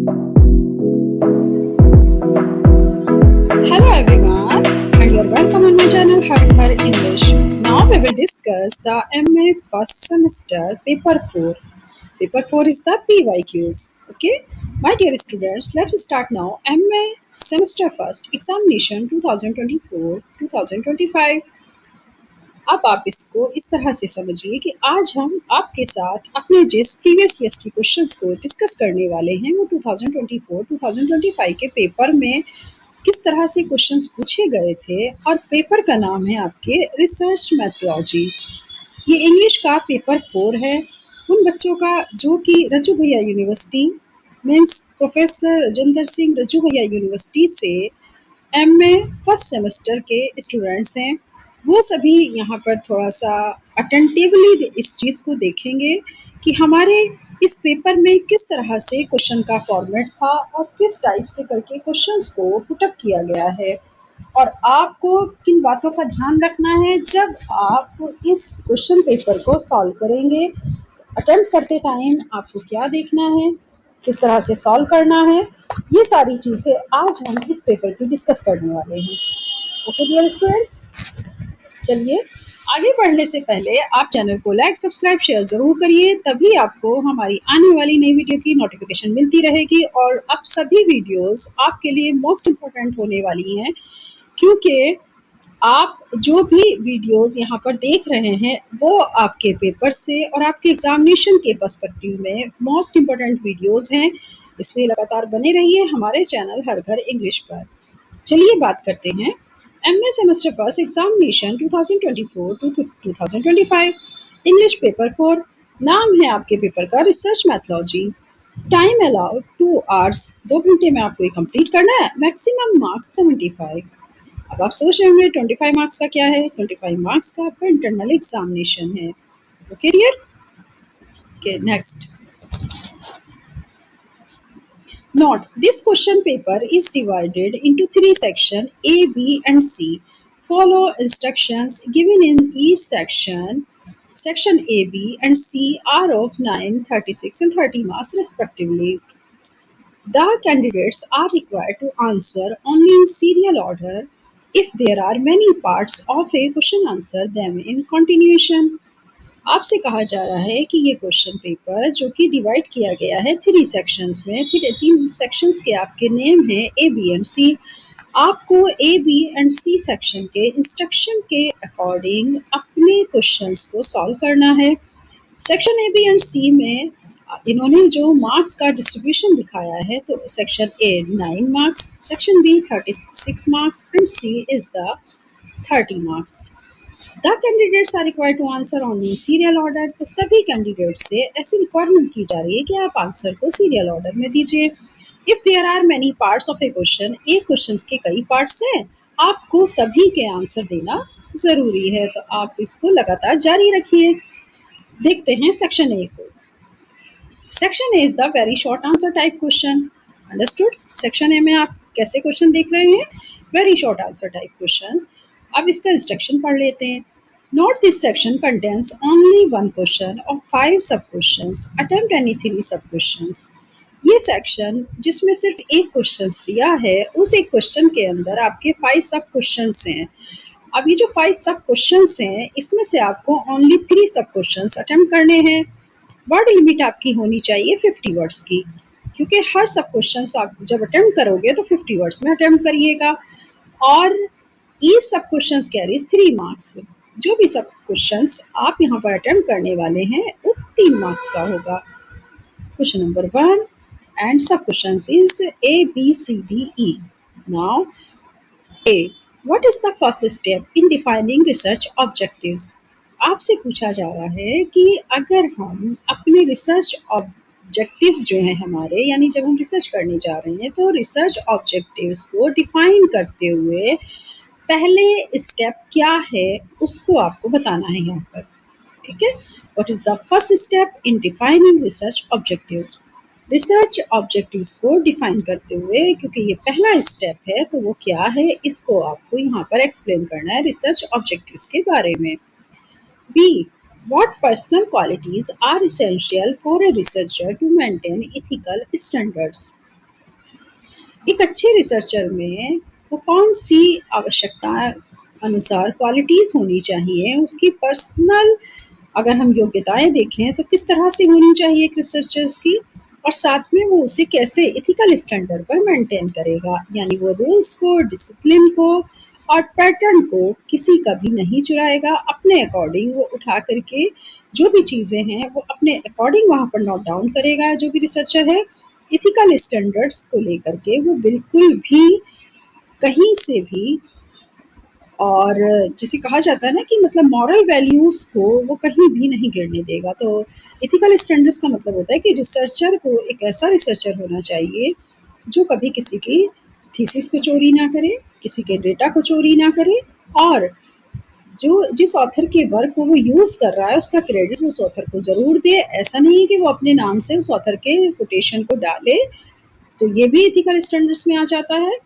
Hello everyone, and you're welcome on my channel Har English. Now we will discuss the MA first semester paper 4. Paper 4 is the PYQs. Okay, my dear students, let's start now. MA semester first examination 2024-2025. अब आप इसको इस तरह से समझिए कि आज हम आपके साथ अपने जिस प्रीवियस ईयर्स की क्वेश्चंस को डिस्कस करने वाले हैं वो 2024-2025 के पेपर में किस तरह से क्वेश्चंस पूछे गए थे, और पेपर का नाम है आपके रिसर्च मेथोडोलॉजी। ये इंग्लिश का पेपर 4 है उन बच्चों का जो कि Rajju Bhaiya university means professor Rajendra Singh Rajju Bhaiya university से एमए फर्स्ट सेमेस्टर के स्टूडेंट्स हैं। वो सभी यहाँ पर थोड़ा सा अटेंटिवली इस चीज़ को देखेंगे कि हमारे इस पेपर में किस तरह से क्वेश्चन का फॉर्मेट था और किस टाइप से करके क्वेश्चंस को पुटअप किया गया है, और आपको किन बातों का ध्यान रखना है जब आप इस क्वेश्चन पेपर को सॉल्व करेंगे। अटेम्प्ट करते टाइम आपको क्या देखना है, किस तरह से सॉल्व करना है, ये सारी चीज़ें आज हम इस पेपर की डिस्कस करने वाले हैं। ओके डियर स्टूडेंट्स, चलिए आगे बढ़ने से पहले आप चैनल को लाइक सब्सक्राइब शेयर ज़रूर करिए, तभी आपको हमारी आने वाली नई वीडियो की नोटिफिकेशन मिलती रहेगी। और अब सभी वीडियोस आपके लिए मोस्ट इम्पोर्टेंट होने वाली हैं, क्योंकि आप जो भी वीडियोस यहाँ पर देख रहे हैं वो आपके पेपर से और आपके एग्जामिनेशन के पर्सपेक्टिव में मोस्ट इम्पोर्टेंट वीडियोस हैं। इसलिए लगातार बने रहिए हमारे चैनल हर घर इंग्लिश पर। चलिए बात करते हैं MA semester first examination 2024 to 2025 English paper 4। नाम है आपके पेपर का research methodology. Time allowed 2 hours, 2 घंटे में आपको ये कंप्लीट करना है। Maximum marks 75। अब आप सोच रहे होंगे 25 मार्क्स का क्या है। 25 मार्क्स का आपका इंटरनल एग्जामिनेशन है। Okay dear, okay next. Note: this question paper is divided into 3 sections A, B and C. Follow instructions given in each section. Section A, B and C are of 9, 36 and 30 marks respectively. The candidates are required to answer only in serial order. If there are many parts of a question, answer them in continuation. आपसे कहा जा रहा है कि ये question paper जो कि divide किया गया है 3 सेक्शंस में, फिर 3 सेक्शंस के आपके नेम हैं ए बी एंड सी। आपको A B and C section के इंस्ट्रक्शन के अकॉर्डिंग अपने क्वेश्चंस को सॉल्व करना है। Section A B and C में इन्होंने जो मार्क्स का डिस्ट्रीब्यूशन दिखाया है, तो section A 9 marks, section B 36 marks and C is the 30 marks. The candidates are required to answer only serial order. तो सभी कैंडिडेट से ऐसी रिक्वायरमेंट की जा रही है कि आप आंसर को सीरियल ऑर्डर में दीजिए। If there are many parts of a question, एक क्वेश्चन के कई पार्ट्स हैं, आपको सभी के आंसर देना जरूरी है, तो आप इसको लगातार जारी रखिए। देखते हैं सेक्शन ए को। Section A is the very short answer type question. Understood? Section A में आप कैसे क्वेश्चन देख रहे हैं? Very short answer type question. अब इसका इंस्ट्रक्शन पढ़ लेते हैं। Note this section contains only 1 question और 5 सब क्वेश्चंस। अटेम्प्ट एनी 3 सब क्वेश्चंस। ये सेक्शन जिसमें सिर्फ एक क्वेश्चन दिया है, उस एक क्वेश्चन के अंदर आपके 5 सब क्वेश्चंस हैं। अब ये जो 5 सब क्वेश्चंस हैं, इसमें से आपको ओनली 3 सब क्वेश्चंस अटेम्प्ट करने हैं। वर्ड लिमिट आपकी होनी चाहिए 50 वर्ड्स की, क्योंकि हर सब क्वेश्चन आप जब अटेम्प्ट करोगे तो 50 वर्ड्स में अटेम्प्ट करिएगा। और ईच सब क्वेश्चन कैरीज 3 मार्क्स। जो भी सब क्वेश्चंस आप यहाँ पर अटेम्प्ट करने वाले हैं वो 3 मार्क्स का होगा। Question number 1 and sub question is A B C D E. Now A, what is the first step in defining research objectives. आपसे पूछा जा रहा है कि अगर हम अपने रिसर्च ऑब्जेक्टिव्स जो हैं हमारे, यानी जब हम रिसर्च करने जा रहे हैं, तो रिसर्च ऑब्जेक्टिव्स को डिफाइन करते हुए पहले स्टेप क्या है उसको आपको बताना है यहाँ पर। ठीक है, what is the first step in defining research objectives. Research objectives को डिफाइन करते हुए, क्योंकि ये पहला स्टेप है, तो वो क्या है इसको आपको यहाँ पर एक्सप्लेन करना है रिसर्च ऑब्जेक्टिव्स के बारे में। B, what personal qualities are essential for a researcher to maintain ethical standards? एक अच्छे रिसर्चर में वो कौन सी आवश्यकता अनुसार क्वालिटीज होनी चाहिए, उसकी पर्सनल अगर हम योग्यताएं देखें तो किस तरह से होनी चाहिए एक रिसर्चर्स की, और साथ में वो उसे कैसे एथिकल स्टैंडर्ड पर मेंटेन करेगा, यानी वो रूल्स को, डिसिप्लिन को और पैटर्न को किसी का भी नहीं चुराएगा, अपने अकॉर्डिंग वो उठा करके जो भी चीज़ें हैं वो अपने अकॉर्डिंग वहाँ पर नोट डाउन करेगा जो भी रिसर्चर है। एथिकल स्टैंडर्ड्स को लेकर के वो बिल्कुल भी कहीं से भी, और जैसे कहा जाता है ना कि मतलब मॉरल वैल्यूज़ को वो कहीं भी नहीं गिरने देगा। तो एथिकल स्टैंडर्ड्स का मतलब होता है कि रिसर्चर को एक ऐसा रिसर्चर होना चाहिए जो कभी किसी की थीसिस को चोरी ना करे, किसी के डेटा को चोरी ना करे, और जो जिस ऑथर के वर्क को वो यूज़ कर रहा है उसका क्रेडिट उस ऑथर को ज़रूर दे। ऐसा नहीं है कि वो अपने नाम से उस ऑथर के कोटेशन को डाले, तो ये भी एथिकल स्टैंडर्ड्स में आ जाता है।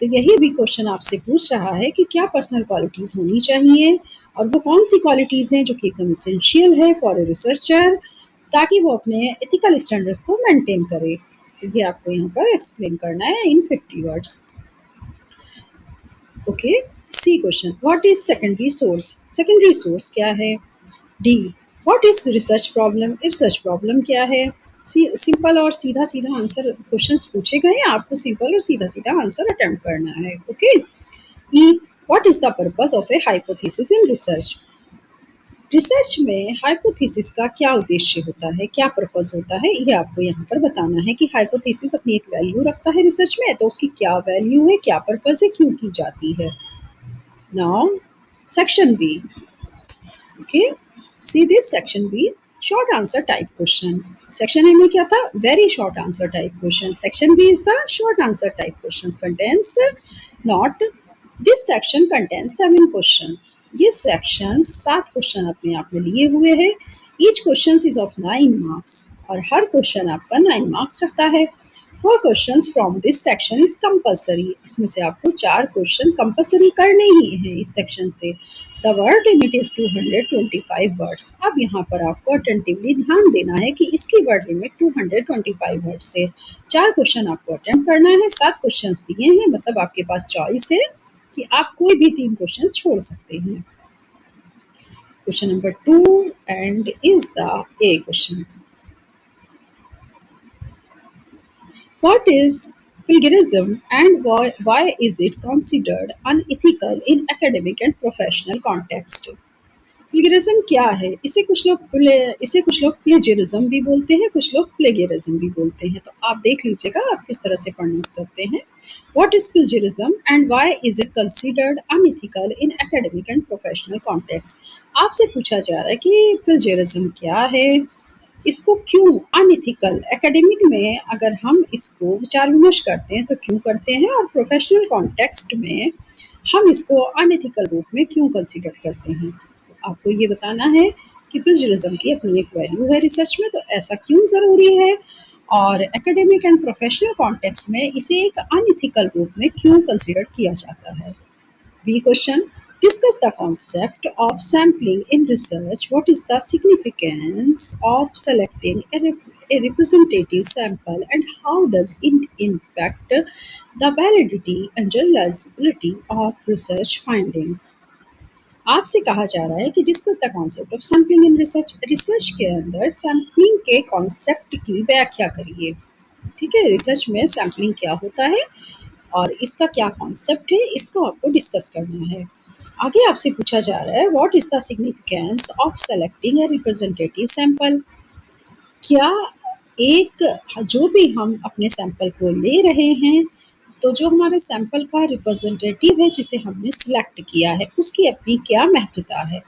तो यही भी क्वेश्चन आपसे पूछ रहा है कि क्या पर्सनल क्वालिटीज़ होनी चाहिए, और वो कौन सी क्वालिटीज़ हैं जो कि एकदम इसेंशियल है फॉर ए रिसर्चर, ताकि वो अपने एथिकल स्टैंडर्ड्स को मेंटेन करे। तो ये आपको यहाँ पर एक्सप्लेन करना है in 50 words. Okay, C question, what is secondary source? Secondary source क्या है? D, what is research problem? Research problem क्या है? सिंपल और सीधा सीधा आंसर क्वेश्चंस पूछे गए हैं, आपको सिंपल और सीधा सीधा आंसर अटेम्प्ट करना है। Okay. E, what is the purpose of A hypothesis in research? Research में हाइपोथेसिस का क्या उद्देश्य होता है, क्या पर्पस होता है, ये आपको यहाँ पर बताना है कि हाइपोथेसिस अपनी एक वैल्यू रखता है रिसर्च में, तो उसकी क्या वैल्यू है, क्या पर्पस है, क्यों की जाती है। Now section B. Okay, see this section B, short answer type question. Section A में क्या था? Very short answer type question. Section B is the short answer type questions. Contains not. This section contains 7 questions. ये section 7 question अपने आप में लिए हुए है। Each question is of 9 marks और हर question आपका 9 marks रखता है। 4 questions from this section is compulsory. इसमें से आपको 4 question compulsory करने ही हैं इस section से। The word limit is 225 words. अब यहाँ पर आपको अटेंटिवली ध्यान देना है कि इसकी वर्ड लिमिट 225 वर्ड्स है। 4 क्वेश्चन आपको अटेम्प्ट करना है, 7 क्वेश्चन दिए हैं, मतलब आपके पास चॉइस है कि आप कोई भी 3 क्वेश्चन छोड़ सकते हैं। Question number 2 and is the A question. What is plagiarism and why is it considered unethical in academic and professional context? Plagiarism क्या है? इसे कुछ लोग प्लेजरिज्म भी बोलते हैं, कुछ लोग प्लेगरिज्म भी बोलते हैं। तो आप देख लीजिएगा आप किस तरह से प्रोनाउंस करते हैं। What is plagiarism and why is it considered unethical in academic and professional context? आपसे पूछा जा रहा है कि प्लेजरिज्म क्या है, इसको क्यों अनएथिकल, एकेडमिक में अगर हम इसको विचार विमर्श करते हैं तो क्यों करते हैं, और प्रोफेशनल कॉन्टेक्स्ट में हम इसको अनएथिकल रूप में क्यों कंसीडर करते हैं। तो आपको ये बताना है कि प्लेजरिज्म की अपनी एक वैल्यू है रिसर्च में, तो ऐसा क्यों ज़रूरी है, और एकेडमिक एंड प्रोफेशनल कॉन्टेक्स्ट में इसे एक अनएथिकल रूप में क्यों कंसीडर किया जाता है। B question, discuss the concept of sampling in research. What is the significance of selecting a representative sample and how does it impact the validity and reliability of research findings? आपसे कहा जा रहा है कि discuss the concept of sampling in research. Research के अंदर sampling के concept की व्याख्या करिए। ठीक है, रिसर्च में सैम्पलिंग क्या होता है और इसका क्या कॉन्सेप्ट है, इसको आपको डिस्कस करना है। आगे आपसे पूछा जा रहा है what is the significance of selecting a representative sample. क्या एक जो भी हम अपने सैंपल को ले रहे हैं, तो जो हमारे सैंपल का रिप्रेजेंटेटिव है जिसे हमने सिलेक्ट किया है, उसकी अपनी क्या महत्वता है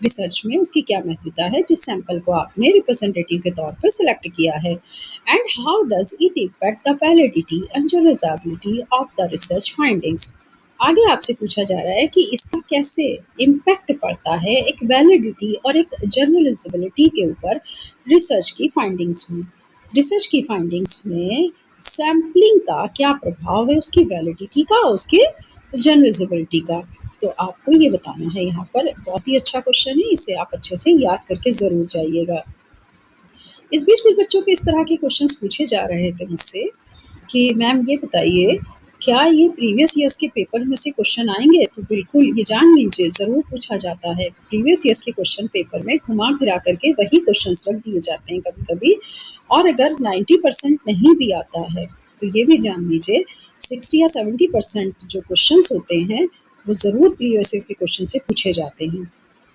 रिसर्च में, उसकी क्या महत्वता है जिस सैंपल को आपने रिप्रेजेंटेटिव के तौर पर सिलेक्ट किया है, and how does it impact the validity and generalisability of the research findings. आगे आपसे पूछा जा रहा है कि इसका कैसे इम्पैक्ट पड़ता है एक वैलिडिटी और एक जनरलाइजेबिलिटी के ऊपर रिसर्च की फाइंडिंग्स में। रिसर्च की फाइंडिंग्स में सैम्पलिंग का क्या प्रभाव है उसकी वैलिडिटी का, उसके जनरलाइजेबिलिटी का। तो आपको ये बताना है यहाँ पर। बहुत ही अच्छा क्वेश्चन है, इसे आप अच्छे से याद करके ज़रूर जाइएगा। इस बीच कुछ बच्चों के इस तरह के क्वेश्चंस पूछे जा रहे थे मुझसे कि मैम ये बताइए, क्या ये प्रीवियस ईयर्स के पेपर में से क्वेश्चन आएंगे? तो बिल्कुल, ये जान लीजिए ज़रूर पूछा जाता है। प्रीवियस ईयर्स के क्वेश्चन पेपर में घुमा फिरा करके वही क्वेश्चंस रख दिए जाते हैं कभी कभी। और अगर 90% नहीं भी आता है तो ये भी जान लीजिए 60 या 70% जो क्वेश्चंस होते हैं वो ज़रूर प्रीवियस ईयर्स के क्वेश्चन से पूछे जाते हैं।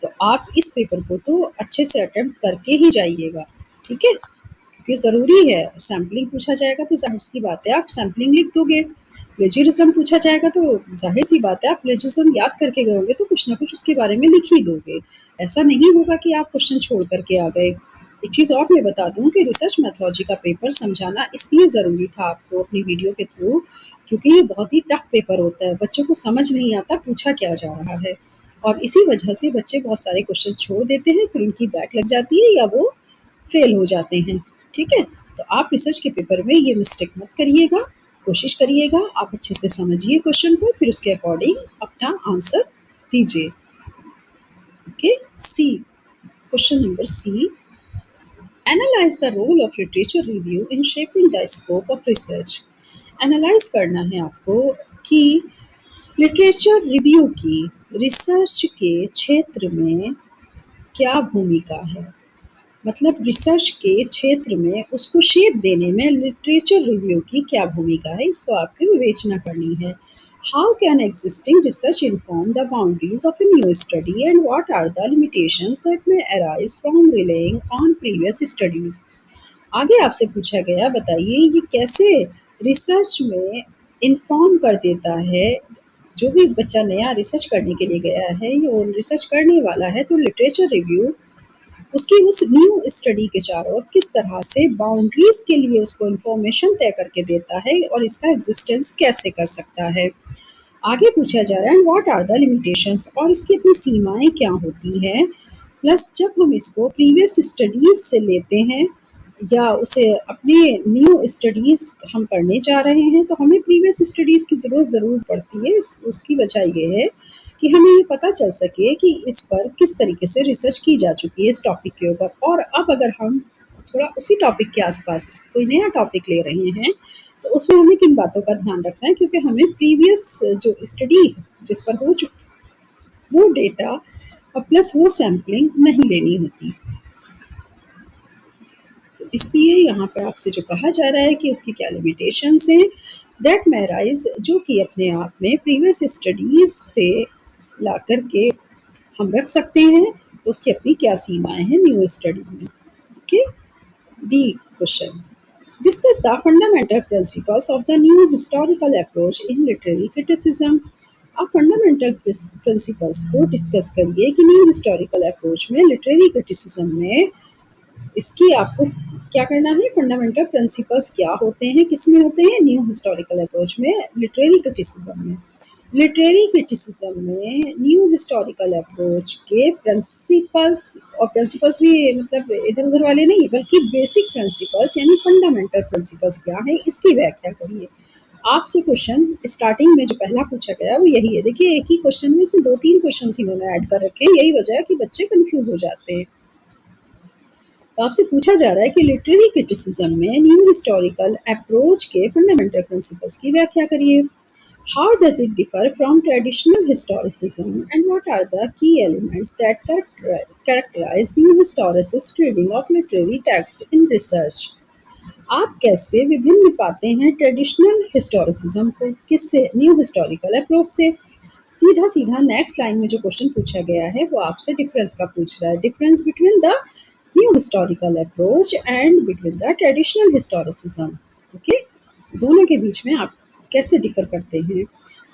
तो आप इस पेपर को तो अच्छे से अटेम्प्ट करके ही जाइएगा, ठीक है? क्योंकि ज़रूरी है, सैम्पलिंग पूछा जाएगा तो ज़ाहिर-सी बात है आप सैम्पलिंग लिख दोगे। प्लेजरिज्म पूछा जाएगा तो ज़ाहिर-सी बात है आप प्लेजरिज्म याद करके गए होंगे तो कुछ ना कुछ उसके बारे में लिख ही दोगे। ऐसा नहीं होगा कि आप क्वेश्चन छोड़ कर के आ गए। एक चीज़ और मैं बता दूँ कि रिसर्च मेथोडोलॉजी का पेपर समझाना इसलिए ज़रूरी था आपको अपनी वीडियो के थ्रू, क्योंकि ये बहुत ही टफ पेपर होता है। बच्चों को समझ नहीं आता पूछा क्या जा रहा है और इसी वजह से बच्चे बहुत सारे क्वेश्चन छोड़ देते हैं, फिर उनकी बैक लग जाती है या वो फेल हो जाते हैं। ठीक है? तो आप रिसर्च के पेपर में ये मिस्टेक मत करिएगा, कोशिश करिएगा आप अच्छे से समझिए क्वेश्चन को, फिर उसके अकॉर्डिंग अपना आंसर दीजिए। Okay, C, question number C, analyse the role of literature review in shaping the scope of research. Analyse करना है आपको कि लिटरेचर रिव्यू की रिसर्च के क्षेत्र में क्या भूमिका है। मतलब रिसर्च के क्षेत्र में उसको शेप देने में लिटरेचर रिव्यू की क्या भूमिका है, इसको आपको विवेचना करनी है। How can existing research inform the boundaries of a new study and what are the limitations that may arise from relying on previous studies. आगे आपसे पूछा गया, बताइए ये कैसे रिसर्च में इन्फॉर्म कर देता है। जो भी बच्चा नया रिसर्च करने के लिए गया है या रिसर्च करने वाला है तो लिटरेचर रिव्यू उसकी उस न्यू स्टडी के चारों ओर किस तरह से बाउंड्रीज के लिए उसको इन्फॉर्मेशन तय करके देता है और इसका एग्जिस्टेंस कैसे कर सकता है। आगे पूछा जा रहा है व्हाट आर द लिमिटेशंस, और इसकी अपनी सीमाएं क्या होती हैं। प्लस जब हम इसको प्रीवियस स्टडीज से लेते हैं या उसे अपने न्यू स्टडीज हम करने जा रहे हैं तो हमें प्रीवियस स्टडीज की ज़रूरत ज़रूर पड़ती है। उसकी वजह ये है कि हमें ये पता चल सके कि इस पर किस तरीके से रिसर्च की जा चुकी है इस टॉपिक के ऊपर। और अब अगर हम थोड़ा उसी टॉपिक के आसपास कोई नया टॉपिक ले रहे हैं तो उसमें हमें किन बातों का ध्यान रखना है, क्योंकि हमें प्रीवियस जो स्टडी जिस पर हो चुकी वो डेटा और प्लस वो सैम्पलिंग नहीं लेनी होती। तो इसलिए यहाँ पर आपसे जो कहा जा रहा है कि उसकी क्या लिमिटेशंस हैं, दैट may arise, जो कि अपने आप में प्रीवियस स्टडीज से ला करके हम रख सकते हैं, तो उसकी अपनी क्या सीमाएं हैं न्यू स्टडी में। Okay, D question, discuss the fundamental principles of the new historical approach in literary criticism. आप फंडामेंटल प्रिंसिपल्स को डिस्कस करिए कि न्यू हिस्टोरिकल अप्रोच में लिटरेरी क्रिटिसिज्म में इसकी आपको क्या करना है, फंडामेंटल प्रिंसिपल्स क्या होते हैं, किस में होते हैं, न्यू हिस्टोरिकल अप्रोच में, लिटरेरी क्रिटिसिज्म में। लिटरेरी क्रिटिसिज्म में न्यू हिस्टोरिकल अप्रोच के प्रिंसिपल्स, और प्रिंसिपल्स भी मतलब इधर उधर वाले नहीं बल्कि बेसिक प्रिंसिपल्स यानी फंडामेंटल प्रिंसिपल्स क्या है इसकी व्याख्या करिए। आपसे क्वेश्चन स्टार्टिंग में जो पहला पूछा गया वो यही है। देखिए एक ही क्वेश्चन में इसमें 2-3 क्वेश्चन इन्होंने ऐड कर रखे हैं, यही वजह है कि बच्चे कंफ्यूज हो जाते हैं। तो आपसे पूछा जा रहा है कि लिटरेरी क्रिटिसिज्म में न्यू हिस्टोरिकल अप्रोच के फंडामेंटल प्रिंसिपल्स की व्याख्या करिए। How does it differ from traditional historicism and what are the key elements that characterise new historicist reading of literary text in research. आप कैसे विभिन्न पाते हैं ट्रेडिशनल हिस्टोरिसिज्म को किससे, न्यू हिस्टोरिकल अप्रोच से। सीधा सीधा नेक्स्ट लाइन में जो क्वेश्चन पूछा गया है वो आपसे डिफरेंस का पूछ रहा है, difference between the new historical approach and between the traditional historicism. Okay, दोनों के बीच में आप कैसे डिफर करते हैं।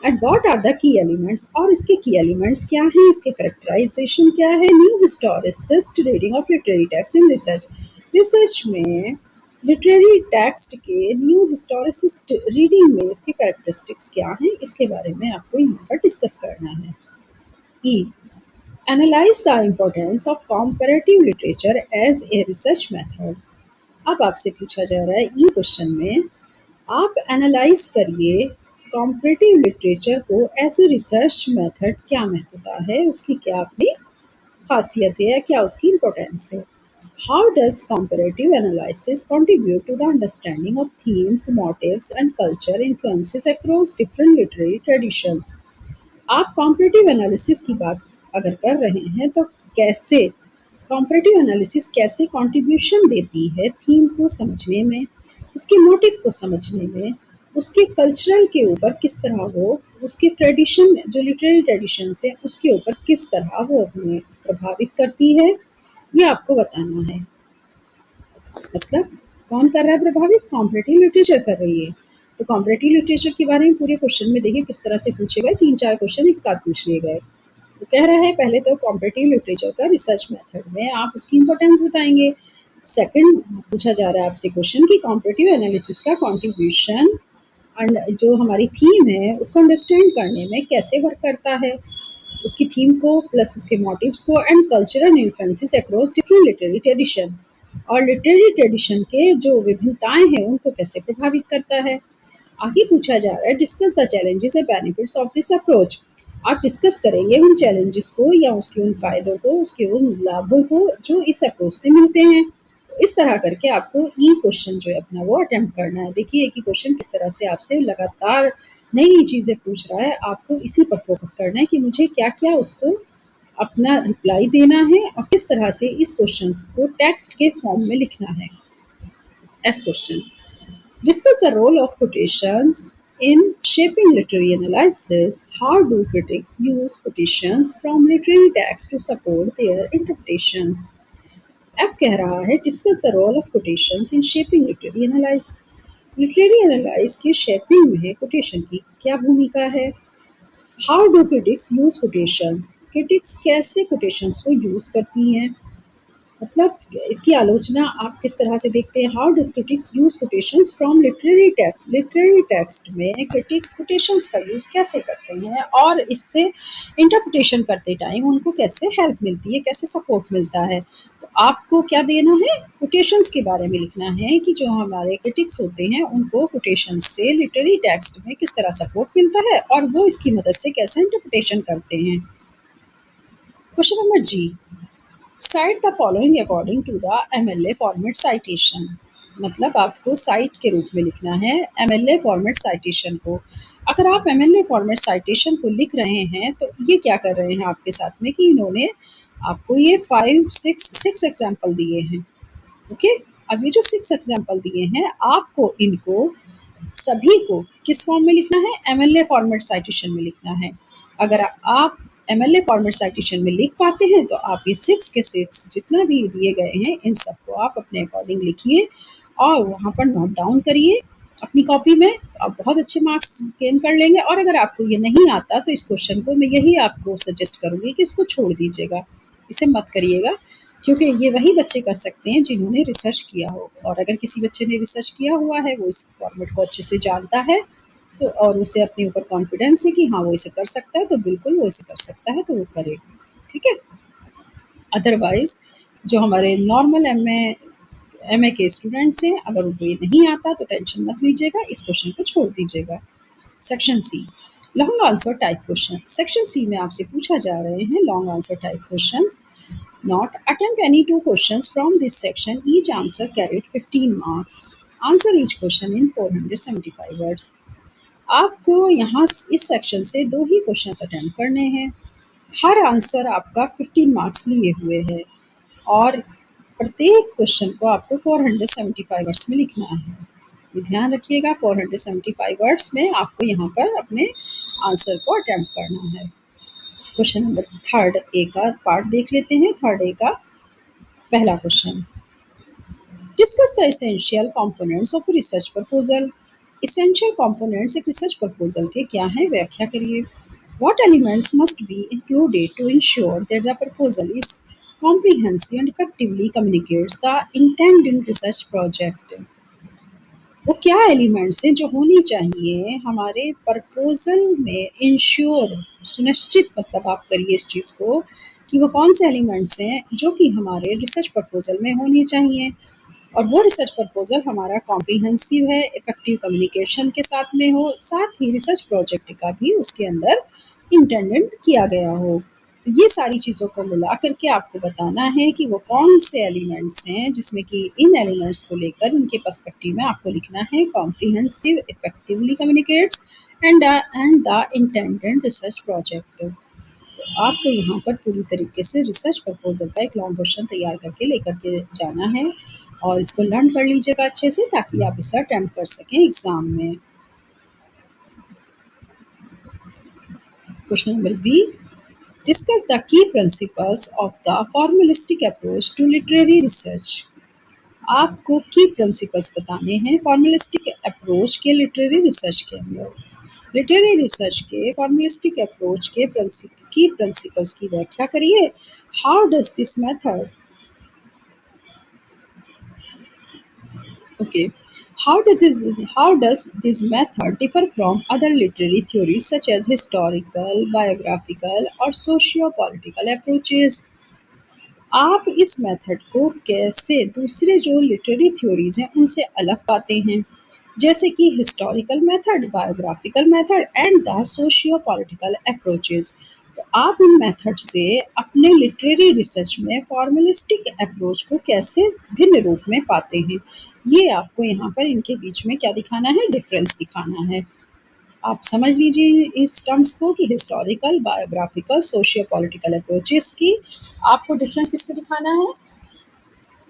And what are the key elements, और इसके की एलिमेंट्स क्या हैं, इसके करेक्टराइजेशन क्या है। New historicist reading of literary text in research, research में लिटरेरी टेक्स्ट के न्यू हिस्टोरिसिस्ट रीडिंग में इसके कैरेक्टरिस्टिक्स क्या हैं, इसके बारे में आपको यहाँ पर डिस्कस करना है। E, analyse the importance of comparative literature as a research method. अब आपसे पूछा जा रहा है ई क्वेश्चन में आप एनालाइज करिए कॉम्पैरेटिव लिटरेचर को एज ए रिसर्च मेथड, क्या महत्वता है उसकी, क्या अपनी खासियत है या क्या उसकी इम्पोर्टेंस है। How does comparative analysis contribute to the understanding of themes, motives, and culture influences across different literary traditions? आप कॉम्परेटिव एनालिसिस की बात अगर कर रहे हैं तो कैसे कॉम्परेटिव एनालिसिस कैसे कंट्रीब्यूशन देती है थीम को समझने में, उसके मोटिव को समझने में, उसके कल्चरल के ऊपर किस तरह वो उसके ट्रेडिशन जो लिटरेरी ट्रेडिशन है उसके ऊपर किस तरह वो हमें प्रभावित करती है, ये आपको बताना है। मतलब कौन कर रहा है प्रभावित? कॉम्परेटिव लिटरेचर कर रही है। तो कॉम्परेटिव लिटरेचर के बारे में पूरे क्वेश्चन में देखिए किस तरह से पूछे गए, 3-4 क्वेश्चन एक साथ पूछ लिए गए। तो कह रहा है पहले तो कॉम्परेटिव लिटरेचर का रिसर्च मेथड में आप उसकी इम्पोर्टेंस बताएंगे। सेकंड पूछा जा रहा है आपसे क्वेश्चन कि कॉम्परेटिव एनालिसिस का कंट्रीब्यूशन जो हमारी थीम है उसको अंडरस्टैंड करने में कैसे वर्क करता है, उसकी थीम को प्लस उसके मोटिव्स को and cultural influences across different literary tradition, और लिटरेरी ट्रेडिशन के जो विभिन्नताएं हैं उनको कैसे प्रभावित करता है। आगे पूछा जा रहा है discuss the challenges and benefits of this approach. आप डिस्कस करेंगे उन चैलेंजेस को या उसके उन फायदों को, उसके उन लाभों को जो इस अप्रोच से मिलते हैं। इस तरह करके आपको ई क्वेश्चन जो है अपना वो अटेम्प्ट करना है। देखिए एक ही क्वेश्चन किस तरह से आपसे लगातार नई नई चीज़ें पूछ रहा है, आपको इसी पर फोकस करना है कि मुझे क्या क्या उसको अपना रिप्लाई देना है और किस तरह से इस क्वेश्चन को टेक्स्ट के फॉर्म में लिखना है। F question, discuss the role of quotations in shaping literary analysis. How do critics use quotations from literary texts to support their interpretations? F कह रहा है discuss the role of quotations in shaping literary analysis. Literary analyse के shaping में quotation की क्या भूमिका है? How do critics use quotations? Critics कैसे quotations को यूज करती हैं? मतलब इसकी आलोचना आप किस तरह से देखते हैं? How does critics use quotations from literary text? Literary text में क्रिटिक्स कोटेशंस का यूज कैसे करते हैं और इससे इंटरप्रिटेशन करते टाइम उनको कैसे हेल्प मिलती है, कैसे सपोर्ट मिलता है। तो आपको क्या देना है? कोटेशंस के बारे में लिखना है कि जो हमारे क्रिटिक्स होते हैं उनको कोटेशंस से लिटरेरी टेक्स्ट में किस तरह सपोर्ट मिलता है और वो इसकी मदद से कैसे इंटरप्रिटेशन करते हैं। Question number G, cite the following according to the MLA format citation. मतलब आपको साइट के रूप में लिखना है एमएलए फॉर्मेट साइटेशन को। अगर आप एमएलए फॉर्मेट साइटेशन को लिख रहे हैं तो ये क्या कर रहे हैं आपके साथ में कि इन्होंने आपको ये 5 6 एग्जाम्पल दिए हैं। ओके, अब ये जो 6 एग्जाम्पल दिए हैं आपको इनको सभी को किस फॉर्म में लिखना है? एमएलए फॉर्मेट साइटेशन में लिखना है। अगर आप एमएलए फॉर्मेट साइटेशन में लिख पाते हैं तो आप ये 6 के 6 जितना भी दिए गए हैं इन सबको आप अपने अकॉर्डिंग लिखिए और वहाँ पर नोट डाउन करिए अपनी कॉपी में। आप बहुत अच्छे मार्क्स गेन कर लेंगे। और अगर आपको ये नहीं आता तो इस क्वेश्चन को मैं यही आपको सजेस्ट करूँगी कि इसको छोड़ दीजिएगा, इसे मत करिएगा, क्योंकि ये वही बच्चे कर सकते हैं जिन्होंने रिसर्च किया हो। और अगर किसी बच्चे ने रिसर्च किया हुआ है, वो इस फॉर्मेट को अच्छे से जानता है तो और उसे अपने ऊपर कॉन्फिडेंस है कि हाँ वो इसे कर सकता है, तो बिल्कुल वो इसे कर सकता है तो वो करे। ठीक है। अदरवाइज जो हमारे नॉर्मल एम ए के स्टूडेंट्स हैं अगर उनको ये नहीं आता तो टेंशन मत लीजिएगा, इस क्वेश्चन को छोड़ दीजिएगा। Section C, long answer type question. Section C में आपसे पूछा जा रहे हैं long answer type questions. Not attempt any two questions from this section. Each answer carried 15 marks. Answer each question in 475 words. आपको यहाँ इस सेक्शन से 2 ही क्वेश्चन अटेम्प्ट करने हैं। हर आंसर आपका 15 मार्क्स लिए हुए है और प्रत्येक क्वेश्चन को आपको 475 वर्ड्स में लिखना है। ये ध्यान रखिएगा 475 वर्ड्स में आपको यहाँ पर अपने आंसर को अटेम्प्ट करना है। क्वेश्चन नंबर थर्ड ए का पार्ट देख लेते हैं। थर्ड ए का पहला question, discuss the essential components of research proposal. Essential components एक रिसर्च प्रपोजल के क्या हैं, व्याख्या करिए। What elements must be included to ensure that the proposal is comprehensive and effectively communicates the intent in research project। वो क्या elements हैं जो होनी चाहिए हमारे प्रपोजल में, इंश्योर सुनिश्चित, मतलब आप करिए इस चीज़ को कि वो कौन से एलिमेंट्स हैं जो कि हमारे रिसर्च प्रपोजल में होनी चाहिए। और वो रिसर्च प्रपोजल हमारा कॉम्प्रिहेंसिव है, इफेक्टिव कम्युनिकेशन के साथ में हो, साथ ही रिसर्च प्रोजेक्ट का भी उसके अंदर इंटेंडेड किया गया हो। तो ये सारी चीज़ों को मिला करके आपको बताना है कि वो कौन से एलिमेंट्स हैं, जिसमें कि इन एलिमेंट्स को लेकर इनके पर्सपेक्टिव में आपको लिखना है comprehensive effectively communicates and the intended research project. तो आपको यहाँ पर पूरी तरीके से रिसर्च प्रपोजल का एक लॉन्ग क्वेश्चन तैयार करके लेकर के जाना है और इसको लर्न कर लीजिएगा अच्छे से ताकि आप इसे अटेम्प्ट कर सकें एग्जाम में। Question number B, discuss the key principles of the formalistic approach to literary research। आपको की प्रिंसिपल्स बताने हैं फॉर्मलिस्टिक अप्रोच के लिटरेरी रिसर्च के अंदर। लिटरेरी रिसर्च के फॉर्मलिस्टिक अप्रोच के की प्रिंसिपल्स की व्याख्या करिए। How does this method Okay. How does this method differ from other literary theories such as historical, biographical or socio-political approaches? आप इस मेथड को कैसे दूसरे जो लिटरेरी थ्योरीज हैं उनसे अलग पाते हैं, जैसे कि historical method, biographical method and the socio political approaches. तो आप इन मेथड से अपने लिटरेरी रिसर्च में फॉर्मलिस्टिक अप्रोच को कैसे भिन्न रूप में पाते हैं, ये आपको यहाँ पर इनके बीच में क्या दिखाना है, डिफरेंस दिखाना है। आप समझ लीजिए इस टर्म्स को कि historical, biographical, socio political approaches की आपको डिफरेंस किससे दिखाना है,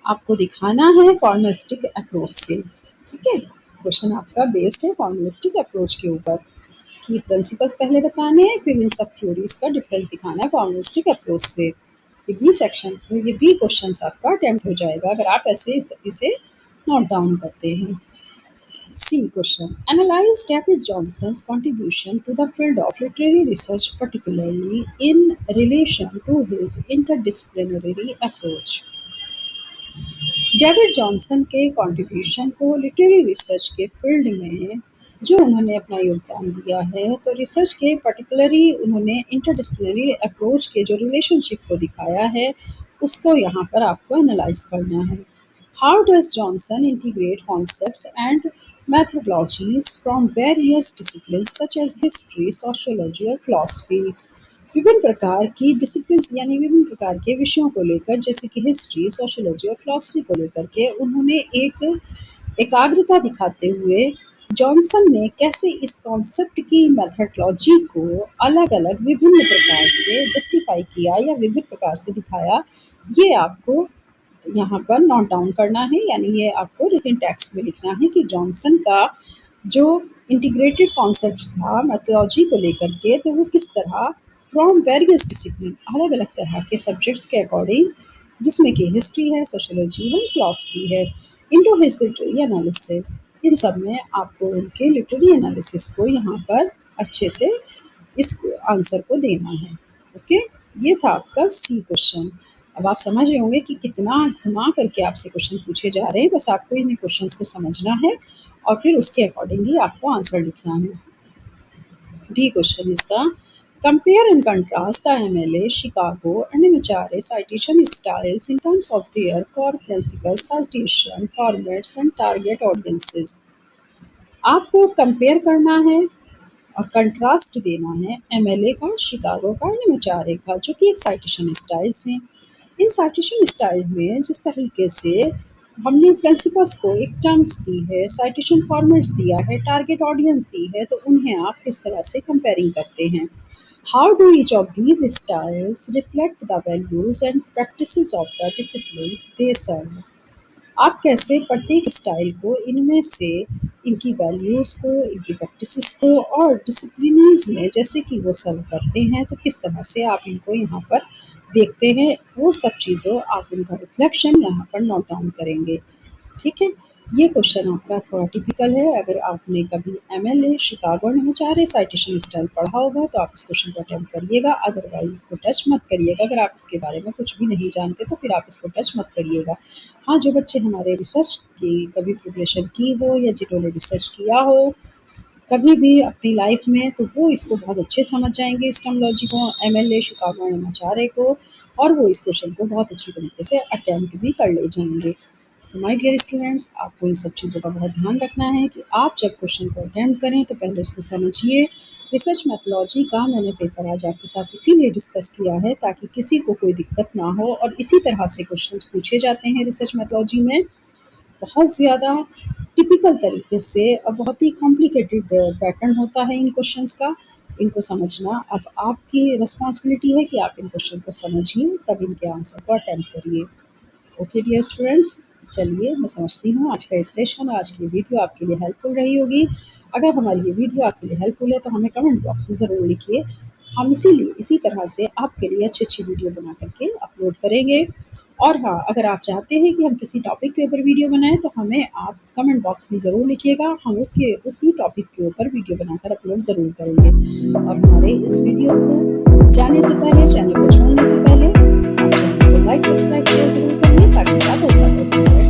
आपको दिखाना है फॉर्मलिस्टिक अप्रोच से। ठीक है, क्वेश्चन आपका बेस्ड है फॉर्मलिस्टिक अप्रोच के ऊपर कि प्रिंसिपल्स पहले बताने हैं, फिर इन सब थ्योरीज का डिफरेंस दिखाना है फॉर्मलिस्टिक अप्रोच से। ये बी सेक्शन, ये बी क्वेश्चन आपका अटेम्प्ट हो जाएगा अगर आप ऐसे इसे नोट डाउन करते हैं। C question. Analyze David Johnson's contribution to the field of literary research, particularly in relation to his interdisciplinary approach. David Johnson के कंट्रीब्यूशन को लिटरेरी रिसर्च के फील्ड में जो उन्होंने अपना योगदान दिया है, तो रिसर्च के पर्टिकुलरली उन्होंने इंटरडिसिप्लिनरी अप्रोच के जो रिलेशनशिप को दिखाया है उसको यहाँ पर आपको एनालाइज करना है। How does Johnson integrate concepts and methodologies from various disciplines such as history, sociology और philosophy। विभिन्न प्रकार की डिसिप्लिन्स यानी विभिन्न प्रकार के विषयों को लेकर जैसे कि हिस्ट्री, सोशियोलॉजी और फिलॉसफी को लेकर के उन्होंने एक एकाग्रता दिखाते हुए जॉनसन ने कैसे इस कॉन्सेप्ट की मेथडोलॉजी को अलग अलग विभिन्न प्रकार से जस्टिफाई किया या विभिन्न प्रकार से दिखाया, ये आपको यहाँ पर नोट डाउन करना है, यानी ये आपको रिटन टेक्स्ट में लिखना है कि जॉनसन का जो इंटीग्रेटेड कॉन्सेप्ट था मेथोलॉजी को लेकर के, तो वो किस तरह फ्रॉम वेरियस डिसिप्लिन अलग अलग तरह के सब्जेक्ट्स के अकॉर्डिंग, जिसमें कि हिस्ट्री है, सोशोलॉजी है, फिलॉसफी है, इनटू हिज लिटरेरी एनालिसिस। इन सब में आपको उनके लिटरेरी एनालिसिस को यहाँ पर अच्छे से इस आंसर को देना है। ओके, ये था आपका सी क्वेश्चन। अब आप समझ रहे होंगे कि कितना घुमा करके आपसे क्वेश्चन पूछे जा रहे हैं, बस आपको इन क्वेश्चंस को समझना है और फिर उसके अकॉर्डिंगली आपको आंसर लिखना है। D question is the compare and contrast the MLA, Chicago and MHRA citation styles in terms of their core principles, citation formats and target audiences। आपको कंपेयर करना है और कंट्रास्ट देना है एमएलए का, शिकागो का, एमएचआरए का, जो कि एक साइटेशन स्टाइल्स हैं। इन साइटेशन स्टाइल में जिस तरीके से हमने प्रिंसिपल्स को एक टर्म्स दी है, साइटेशन फॉर्मेट्स दिया है, टारगेट ऑडियंस दी है, तो उन्हें आप किस तरह से कंपेयरिंग करते हैं। How do each of these styles reflect the values and practices of the disciplines they serve. आप कैसे प्रत्येक स्टाइल को इनमें से इनकी वैल्यूज़ को, इनकी प्रैक्टिसेस को और डिसिप्लिनीज में जैसे कि वो सर्व करते हैं, तो किस तरह से आप इनको यहाँ पर देखते हैं, वो सब चीज़ों आप उनका रिफ्लेक्शन यहाँ पर नोट डाउन करेंगे। ठीक है, ये क्वेश्चन आपका थोड़ा टिपिकल है। अगर आपने कभी एमएलए, शिकागो और एमएचआरए साइटेशन स्टाइल पढ़ा होगा तो आप इस क्वेश्चन को अटेम्प्ट करिएगा, अदरवाइज इसको टच मत करिएगा। अगर आप इसके बारे में कुछ भी नहीं जानते तो फिर आप इसको टच मत करिएगा। हाँ, जो बच्चे हमारे रिसर्च की कभी प्रिपरेशन की हो या जिन्होंने रिसर्च किया हो कभी भी अपनी लाइफ में, तो वो इसको बहुत अच्छे समझ जाएंगे इस टर्मोलॉजी को, एमएलए, शिकागो और एमएचआरए को, और वो इस क्वेश्चन को बहुत अच्छी तरीके से अटेम्प्ट भी कर ले जाएंगे। तो माय डियर स्टूडेंट्स, आपको इन सब चीज़ों का बहुत ध्यान रखना है कि आप जब क्वेश्चन को अटेम्प्ट करें तो पहले उसको समझिए। रिसर्च मेथोडोलॉजी का मैंने पेपर आज आपके साथ इसीलिए डिस्कस किया है ताकि किसी को कोई दिक्कत ना हो, और इसी तरह से क्वेश्चंस पूछे जाते हैं रिसर्च मेथोडोलॉजी में, बहुत ज़्यादा टिपिकल तरीके से और बहुत ही कॉम्प्लिकेटेड पैटर्न होता है इन क्वेश्चंस का। इनको समझना अब आपकी रिस्पॉन्सिबिलिटी है कि आप इन क्वेश्चन को समझिए, तब इनके आंसर को अटेम्प्ट करिए। ओके डियर स्टूडेंट्स, चलिए मैं समझती हूँ आज का ये सेशन, आज की वीडियो आपके लिए हेल्पफुल रही होगी। अगर हमारी ये वीडियो आपके लिए हेल्पफुल है तो हमें कमेंट बॉक्स में ज़रूर लिखिए। हम इसीलिए इसी तरह से आपके लिए अच्छी अच्छी वीडियो बना करके अपलोड करेंगे। और हाँ, अगर आप चाहते हैं कि हम किसी टॉपिक के ऊपर वीडियो बनाएं तो हमें आप कमेंट बॉक्स में ज़रूर लिखिएगा, हम उसी टॉपिक के ऊपर वीडियो बनाकर अपलोड ज़रूर करेंगे। और हमारे इस वीडियो को जाने से पहले, चैनल को छोड़ने से पहले, आप चैनल को लाइक सब्सक्राइब ज़रूर करिए ताकि ज़्यादा से ज़्यादा